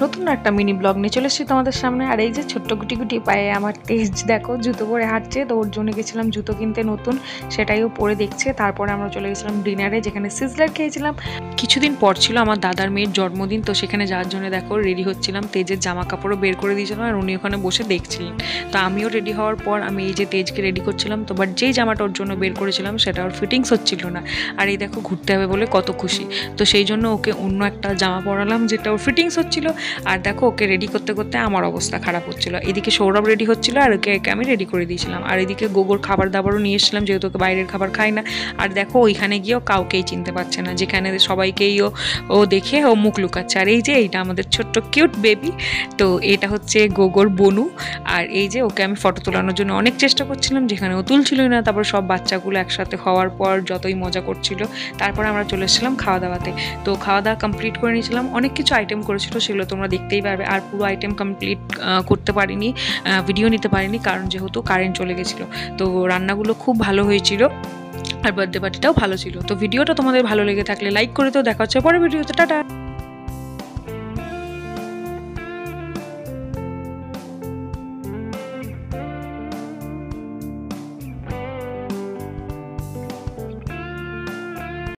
নতুন একটা mini blog নিয়ে চলে এসেছি তোমাদের সামনে। আর এই যে ছোট্ট গুটি গুটি পায়ে আমার তেজ দেখো জুতো পরে হাঁটছে, তো ওর জন্য গেছিলাম জুতো কিনতে নতুন, সেটাইও পরে দেখছে। তারপরে আমরা চলে গেছিলাম ডিনারে, যেখানে সিজলার খেয়েছিলাম। কিছুদিন পর ছিল আমার দাদার মেয়ের জন্মদিন, তো সেখানে যাওয়ার জন্য দেখো রেডি হচ্ছিলাম। তেজের জামা কাপড়ও বের করে দিয়েছিলাম আর উনি ওখানে বসে দেখছিলেন। তো আমিও রেডি হওয়ার পর আমি এই যে তেজকে রেডি করছিলাম, তো বাট যেই জামাটা ওর জন্য বের করেছিলাম সেটা ওর ফিটিংস হচ্ছিল না। আর এই দেখো ঘুরতে হবে বলে কত খুশি, তো সেই জন্য ওকে অন্য একটা জামা পরালাম যেটা ওর ফিটিংস হচ্ছিল। আর দেখো ওকে রেডি করতে করতে আমার অবস্থা খারাপ হচ্ছিল। এদিকে সৌরভ রেডি হচ্ছিল আর ওকে আমি রেডি করে দিয়েছিলাম। আর এদিকে গোগোর খাবার দাবারও নিয়ে এসেছিলাম, যেহেতু ওকে বাইরের খাবার খায় না। আর দেখো ওইখানে গিয়েও কাউকেই চিনতে পারছে না, যেখানে সবাইকেই ও দেখে ও মুখ লুকাচ্ছে। আর এই যে এইটা আমাদের ছোট্ট কিউট বেবি, তো এটা হচ্ছে গোগোর বনু। আর এই যে ওকে আমি ফটো তোলানোর জন্য অনেক চেষ্টা করছিলাম, যেখানে ও তুলছিল না। তারপর সব বাচ্চাগুলো একসাথে হওয়ার পর যতই মজা করছিল, তারপর আমরা চলে এসেছিলাম খাওয়া দাওয়াতে। তো খাওয়া দাওয়া কমপ্লিট করে নিয়েছিলাম, অনেক কিছু আইটেম করেছিল, সেগুলো তোমরা দেখতেই পারবে। আর পুরো আইটেম কমপ্লিট করতে পারিনি, ভিডিও নিতে পারিনি, কারণ যেহেতু কারেন্ট চলে গেছিলো। তো রান্নাগুলো খুব ভালো হয়েছিল আর বার্থডে পার্টিটাও ভালো ছিল। তো ভিডিওটা তোমাদের ভালো লেগে থাকলে লাইক করে তো দেখা হচ্ছে পরের ভিডিওতে। টাটা।